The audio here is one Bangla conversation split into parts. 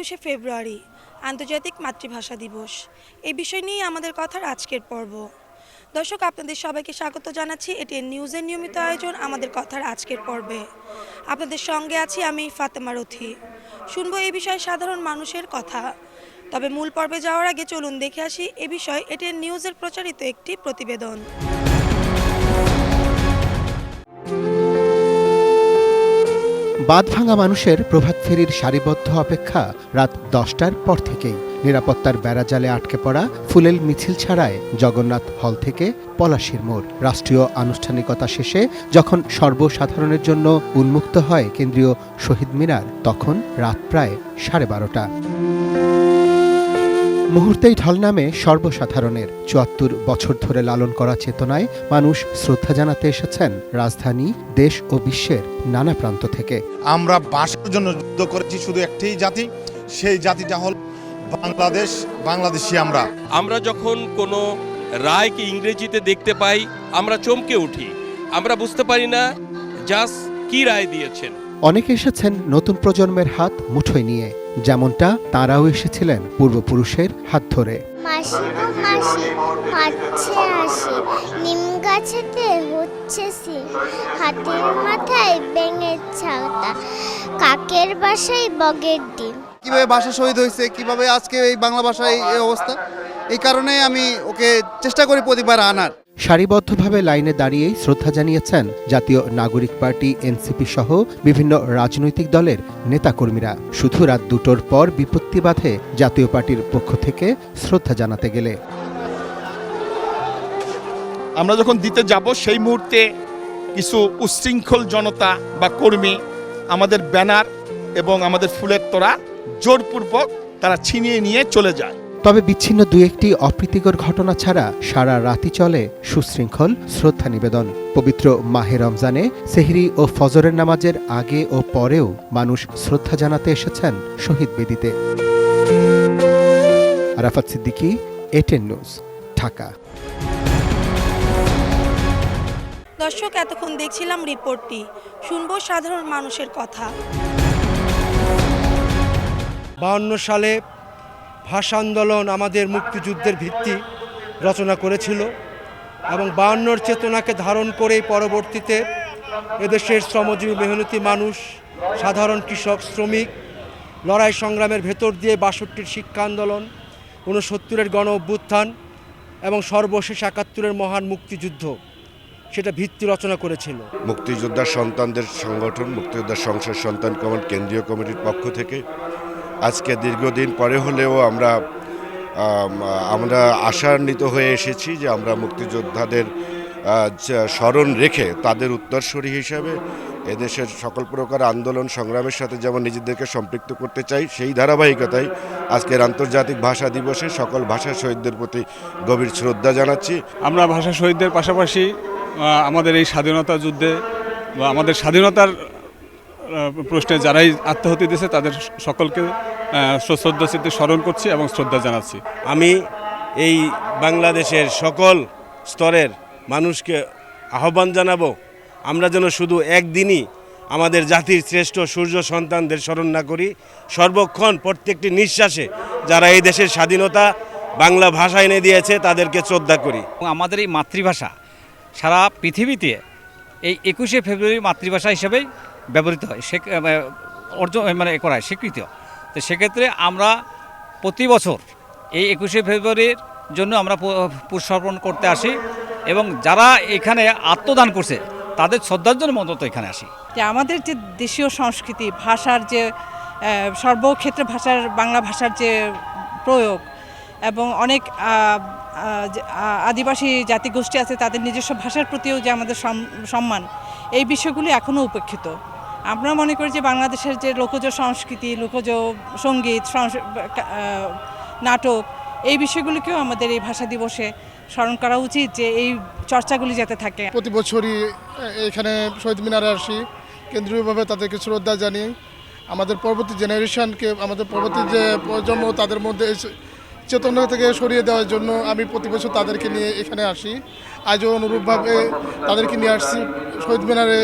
21শে ফেব্রুয়ারি আন্তর্জাতিক মাতৃভাষা দিবস। এই বিষয় নিয়ে আমাদের কথার আজকের পর্ব। দর্শক, আপনাদের সবাইকে স্বাগত জানাচ্ছি এটিএন নিউজের নিয়মিত আয়োজন আমাদের কথার আজকের পর্বে। আপনাদের সঙ্গে আছি আমি ফাতেমা রথি। শুনবো এই বিষয়ে সাধারণ মানুষের কথা। তবে মূল পর্বে যাওয়ার আগে চলুন দেখে আসি এ বিষয়ে এটিএন নিউজের প্রচারিত একটি প্রতিবেদন। বাঁধভাঙা মানুষের প্রভাত ফেরির সারিবদ্ধ অপেক্ষা রাত 10টার পর থেকেই। নিরাপত্তার বেড়াজালে আটকে পড়া ফুলেল মিছিল ছাড়ায় জগন্নাথ হল থেকে পলাশীর মোড়। রাষ্ট্রীয় আনুষ্ঠানিকতা শেষে যখন সর্বসাধারণের জন্য উন্মুক্ত হয় কেন্দ্রীয় শহীদ মিনার, তখন রাত প্রায় 12:30। মুহূর্তেই ঢল নামে সর্বসাধারণের। ৭৪ বছর ধরে লালন করা চেতনায় মানুষ শ্রদ্ধা জানাতে এসেছেন রাজধানী, দেশ ও বিশ্বের নানা প্রান্ত থেকে। আমরা ভাষার জন্য যুদ্ধ করেছি শুধু একটি জাতি, সেই জাতিটা হল বাংলাদেশ। বাংলাদেশি আমরা যখন কোনো রায়কে ইংরেজিতে দেখতে পাই আমরা চমকে উঠি। আমরা বুঝতে পারি না জাস্ট কি রায় দিয়েছেন। অনেকে এসেছেন নতুন প্রজন্মের হাত মুঠোয় নিয়ে, যেমনটা তাঁরাও এসেছিলেন পূর্বপুরুষের হাত ধরে। মাসি গো মাসি, হচ্ছে হাসি, নিম গাছেতে হচ্ছে সি, হাতের মাথায় ব্যাঙের ছাতা, কাকের বাসায় বগের ডিম। কিভাবে ভাষা শহীদ হয়েছে, কিভাবে আজকে এই বাংলা ভাষায় এই অবস্থা, এই কারণে আমি ওকে চেষ্টা করি প্রতিবার আনার। সারিবদ্ধভাবে লাইনে দাঁড়িয়েই শ্রদ্ধা জানিয়েছেন জাতীয় নাগরিক পার্টি এনসিপি সহ বিভিন্ন রাজনৈতিক দলের নেতাকর্মীরা। শুধু রাত 2টোর পর বিপত্তি বাধে জাতীয় পার্টির পক্ষ থেকে শ্রদ্ধা জানাতে গেলে। আমরা যখন দিতে যাব সেই মুহূর্তে কিছু উচ্ছৃঙ্খল জনতা বা কর্মী আমাদের ব্যানার এবং আমাদের ফুলের তোড়া জোরপূর্বক তারা ছিনিয়ে নিয়ে চলে যায়। তবে বিচ্ছিন্ন দুই একটি অপ্রীতিকর ঘটনা ছাড়া সারা রাতই চলে সুশৃঙ্খল শ্রদ্ধা নিবেদন। পবিত্র মাহে রমজানে সেহরি ও ফজরের নামাজের আগে ও পরেও মানুষ শ্রদ্ধা জানাতে এসেছেন শহীদ বেদিতে। আরাফাত সিদ্দিকী, এটিএন নিউজ, ঢাকা। দর্শক, এতক্ষণ দেখছিলাম রিপোর্টটি। শুনবো সাধারণ মানুষের কথা। 52 সালে ভাষা আন্দোলন আমাদের মুক্তিযুদ্ধের ভিত্তি রচনা করেছিল এবং 52-র চেতনাকে ধারণ করেই পরবর্তীতে এদেশের শ্রমজীবী মেহনতি মানুষ, সাধারণ কৃষক, শ্রমিক লড়াই সংগ্রামের ভেতর দিয়ে 62-র শিক্ষা আন্দোলন, 69-এর গণ অভ্যুত্থান এবং সর্বশেষ 71-এর মহান মুক্তিযুদ্ধ সেটা ভিত্তি রচনা করেছিল। মুক্তিযোদ্ধার সন্তানদের সংগঠন মুক্তিযোদ্ধার সংসদ সন্তান কমিটি কেন্দ্রীয় কমিটির পক্ষ থেকে আজকে দীর্ঘদিন পরে হলেও আমরা আশান্বিত হয়ে এসেছি যে আমরা মুক্তিযোদ্ধাদের স্মরণ রেখে তাদের উত্তরসূরি হিসাবে এদেশের সকল প্রকার আন্দোলন সংগ্রামের সাথে যেমন নিজেদেরকে সম্পৃক্ত করতে চাই, সেই ধারাবাহিকতায় আজকের আন্তর্জাতিক ভাষা দিবসে সকল ভাষা শহীদদের প্রতি গভীর শ্রদ্ধা জানাচ্ছি। আমরা ভাষা শহীদদের পাশাপাশি আমাদের এই স্বাধীনতা যুদ্ধে বা আমাদের স্বাধীনতার প্রশ্নে যারাই আত্মাহুতি দিয়েছে তাদের সকলকে সশ্রদ্ধ চিত্তে স্মরণ করছি এবং শ্রদ্ধা জানাচ্ছি। আমি এই বাংলাদেশের সকল স্তরের মানুষকে আহ্বান জানাবো, আমরা যেন শুধু একদিনই আমাদের জাতির শ্রেষ্ঠ সূর্য সন্তানদের স্মরণ না করি, সর্বক্ষণ প্রত্যেকটি নিঃশ্বাসে যারা এই দেশের স্বাধীনতা বাংলা ভাষা এনে দিয়েছে তাদেরকে শ্রদ্ধা করি। আমাদের এই মাতৃভাষা সারা পৃথিবীতে এই 21শে ফেব্রুয়ারি মাতৃভাষা হিসেবেই ব্যবহৃত হয়, করায় স্বীকৃত। তো সেক্ষেত্রে আমরা প্রতি বছর এই 21শে ফেব্রুয়ারির জন্য আমরা পুষ্পার্পণ করতে আসি এবং যারা এখানে আত্মদান করছে তাদের শ্রদ্ধার জন্য মতো এখানে আসি। যে আমাদের যে দেশীয় সংস্কৃতি, ভাষার যে সর্বক্ষেত্রে বাংলা ভাষার যে প্রয়োগ এবং অনেক আদিবাসী জাতিগোষ্ঠী আছে তাদের নিজস্ব ভাষার প্রতিও যে আমাদের সম্মান, এই বিষয়গুলি এখনও উপেক্ষিত। আমরা মনে করি যে বাংলাদেশের যে লোকজ সংস্কৃতি, লোকজ সঙ্গীত, নাটক, এই বিষয়গুলিকেও আমাদের এই ভাষা দিবসে স্মরণ করা উচিত, যে এই চর্চাগুলি যাতে থাকে। প্রতি বছরই এখানে শহীদ মিনারে আসি, কেন্দ্রীয়ভাবে তাদেরকে শ্রদ্ধা জানিয়ে আমাদের পরবর্তী জেনারেশনকে, আমাদের পরবর্তী যে প্রজন্ম তাদের মধ্যে চেতনা থেকে সরিয়ে দেওয়ার জন্য আমি প্রতি বছর তাদেরকে নিয়ে এখানে আসি। আজও অনুরূপভাবে তাদেরকে নিয়ে আসছি, শহীদ মিনারে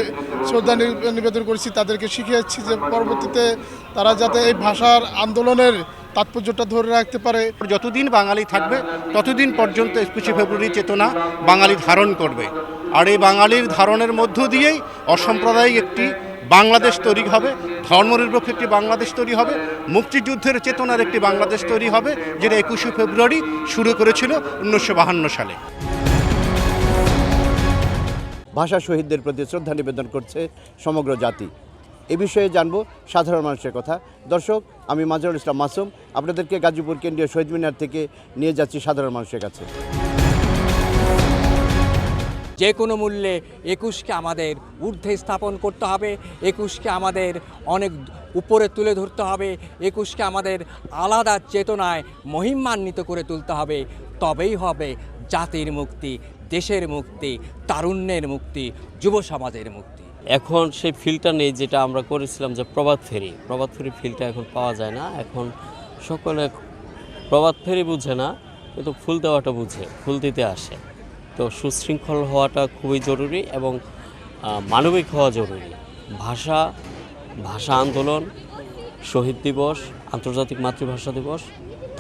শ্রদ্ধা নিবেদন করেছি, তাদেরকে শিখিয়েছি যে পরবর্তীতে তারা যাতে এই ভাষার আন্দোলনের তাৎপর্যটা ধরে রাখতে পারে। যতদিন বাঙালি থাকবে ততদিন পর্যন্ত 21শে ফেব্রুয়ারি চেতনা বাঙালি ধারণ করবে, আর এই বাঙালির ধারণের মধ্য দিয়েই অসাম্প্রদায়িক একটি বাংলাদেশ তৈরি হবে, ধর্মনিরপেক্ষ একটি বাংলাদেশ তৈরি হবে, মুক্তিযুদ্ধের চেতনার একটি বাংলাদেশ তৈরি হবে, যেটা 21শে ফেব্রুয়ারি শুরু করেছিল 1952 সালে। ভাষা শহীদদের প্রতি শ্রদ্ধা নিবেদন করছে সমগ্র জাতি। এ বিষয়ে জানবো সাধারণ মানুষের কথা। দর্শক, আমি মাজহারুল ইসলাম মাসুম আপনাদেরকে গাজীপুর কেন্দ্রীয় শহীদ মিনার থেকে নিয়ে যাচ্ছি সাধারণ মানুষের কাছে। যে কোনো মূল্যে 21কে আমাদের ঊর্ধ্বে স্থাপন করতে হবে, 21কে আমাদের অনেক উপরে তুলে ধরতে হবে, 21কে আমাদের আলাদা চেতনায় মহিমান্বিত করে তুলতে হবে। তবেই হবে জাতির মুক্তি, দেশের মুক্তি, তারুণ্যের মুক্তি, যুব সমাজের মুক্তি। এখন সেই ফিলটা নেই যেটা আমরা করেছিলাম, যে প্রভাত ফেরি ফিলটা এখন পাওয়া যায় না। এখন সকলে প্রভাত ফেরি বুঝে না, কিন্তু ফুল দেওয়াটা বুঝে, ফুল দিতে আসে। তো সুশৃঙ্খল হওয়াটা খুবই জরুরি এবং মানবিক হওয়া জরুরি। ভাষা আন্দোলন, শহীদ দিবস, আন্তর্জাতিক মাতৃভাষা দিবস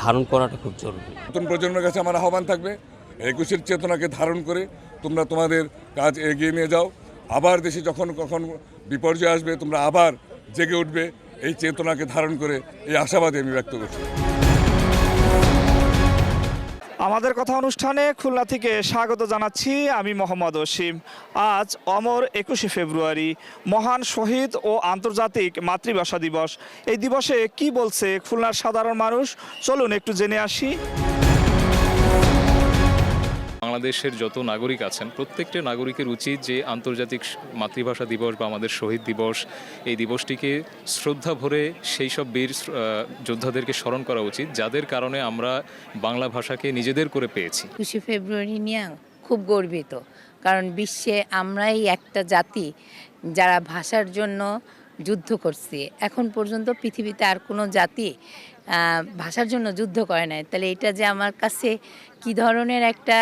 ধারণ করাটা খুব জরুরি। নতুন প্রজন্মের কাছে আমার আহ্বান থাকবে, 21-এর চেতনাকে ধারণ করে তোমরা তোমাদের কাজ এগিয়ে নিয়ে যাও। আবার দেশে যখন কখন বিপর্যয় আসবে তোমরা আবার জেগে উঠবে, এই চেতনাকে ধারণ করে এই আশাবাদী আমি ব্যক্ত করছি। আমাদের কথা অনুষ্ঠানে খুলনা থেকে স্বাগত জানাচ্ছি আমি মোহাম্মদ অসীম। আজ অমর 21শে ফেব্রুয়ারি, মহান শহীদ ও আন্তর্জাতিক মাতৃভাষা দিবস। এই দিবসে কি বলছে খুলনার সাধারণ মানুষ, চলুন একটু জেনে আসি। বাংলাদেশের যত নাগরিক আছেন প্রত্যেকটা নাগরিকের উচিত যে আন্তর্জাতিক মাতৃভাষা দিবস বা আমাদের শহীদ দিবস, এই দিবসটিকে শ্রদ্ধা ভরে সেই সব বীর যোদ্ধাদেরকে স্মরণ করা উচিত, যাদের কারণে আমরা বাংলা ভাষাকে নিজেদের করে পেয়েছি। 21শে ফেব্রুয়ারি নিয়ে খুব গর্বিত, কারণ বিশ্বে আমরাই একটা জাতি যারা ভাষার জন্য যুদ্ধ করছি। এখন পর্যন্ত পৃথিবীতে আর কোনো জাতি ভাষার জন্য যুদ্ধ করে নাই। তাহলে এটা যে আমার কাছে কি ধরনের একটা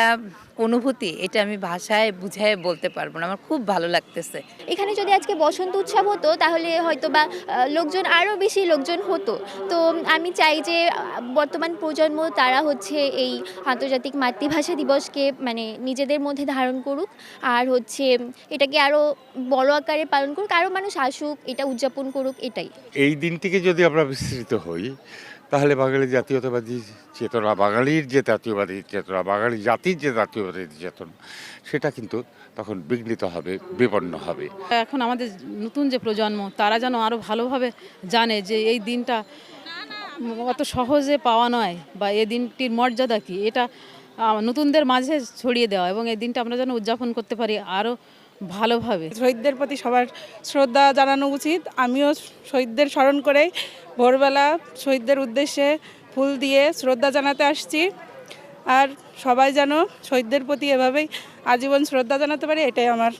অনুভূতি, এটা আমি ভাষায় বুঝায় বলতে পারবো না। আমার খুব ভালো লাগতেছে। এখানে যদি আজকে বসন্ত উৎসব হতো তাহলে হয়তো বা লোকজন আরও বেশি লোকজন হতো। তো আমি চাই যে বর্তমান প্রজন্ম তারা হচ্ছে এই আন্তর্জাতিক মাতৃভাষা দিবসকে মানে নিজেদের মধ্যে ধারণ করুক, আর হচ্ছে এটাকে আরও বড় আকারে পালন করুক, আরও মানুষ আসুক, এটা উদযাপন করুক। এটাই এই দিনটিকে যদি আমরা বিস্তৃত হই তাহলে বাঙালি জাতীয়তাবাদী চেতনা, বাঙালির যে জাতীয়বাদী চেতনা, বাঙালি জাতির যে জাতীয়বাদী চেতনা, সেটা কিন্তু তখন বিঘ্নিত হবে, বিপন্ন হবে। এখন আমাদের নতুন যে প্রজন্ম তারা যেন আরও ভালোভাবে জানে যে এই দিনটা অত সহজে পাওয়া নয়, বা এই দিনটির মর্যাদা কী, এটা নতুনদের মাঝে ছড়িয়ে দেওয়া, এবং এই দিনটা আমরা যেন উদযাপন করতে পারি আরও ভালোভাবে। শহীদদের প্রতি সবার শ্রদ্ধা জানানো উচিত। আমিও শহীদদের স্মরণ করে ভোরবেলা শহীদদের উদ্দেশ্যে ফুল দিয়ে শ্রদ্ধা জানাতে আসছি, আর সবাই যেন শহীদদের প্রতি এভাবেই আজীবন শ্রদ্ধা জানাতে পারে, এটাই আমার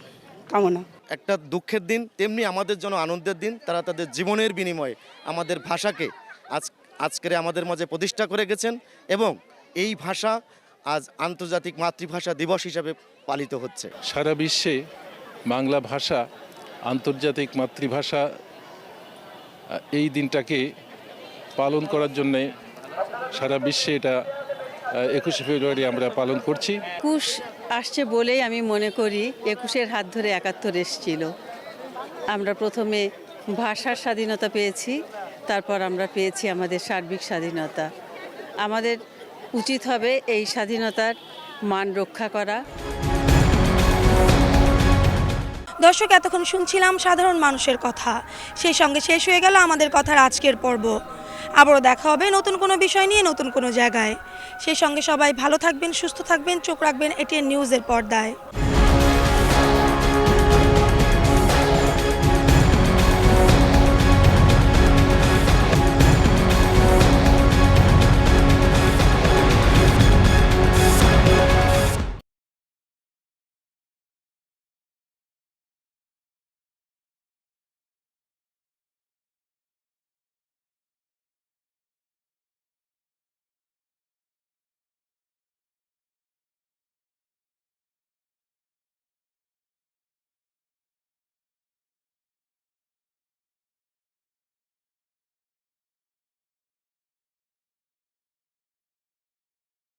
কামনা। একটা দুঃখের দিন, তেমনি আমাদের জন্য আনন্দের দিন। তারা তাদের জীবনের বিনিময়ে আমাদের ভাষাকে আজকের আমাদের মাঝে প্রতিষ্ঠা করে গেছেন, এবং এই ভাষা আজ আন্তর্জাতিক মাতৃভাষা দিবস হিসাবে পালিত হচ্ছে। সারা বিশ্বে বাংলা ভাষা আন্তর্জাতিক মাতৃভাষা এই দিনটাকে পালন করার জন্যে সারা বিশ্বে এটা 21শে ফেব্রুয়ারি আমরা পালন করছি। 21 আসছে বলেই আমি মনে করি 21-এর হাত ধরে 71 এসেছিল। আমরা প্রথমে ভাষার স্বাধীনতা পেয়েছি, তারপর আমরা পেয়েছি আমাদের সার্বিক স্বাধীনতা। আমাদের উচিত হবে এই স্বাধীনতার মান রক্ষা করা। দর্শক, এতক্ষণ শুনছিলাম সাধারণ মানুষের কথা, সেই সঙ্গে শেষ হয়ে গেল আমাদের কথার আজকের পর্ব। আবারও দেখা হবে নতুন কোনো বিষয় নিয়ে, নতুন কোনো জায়গায়। সেই সঙ্গে সবাই ভালো থাকবেন, সুস্থ থাকবেন, চোখ রাখবেন এটিএন নিউজের পর্দায়।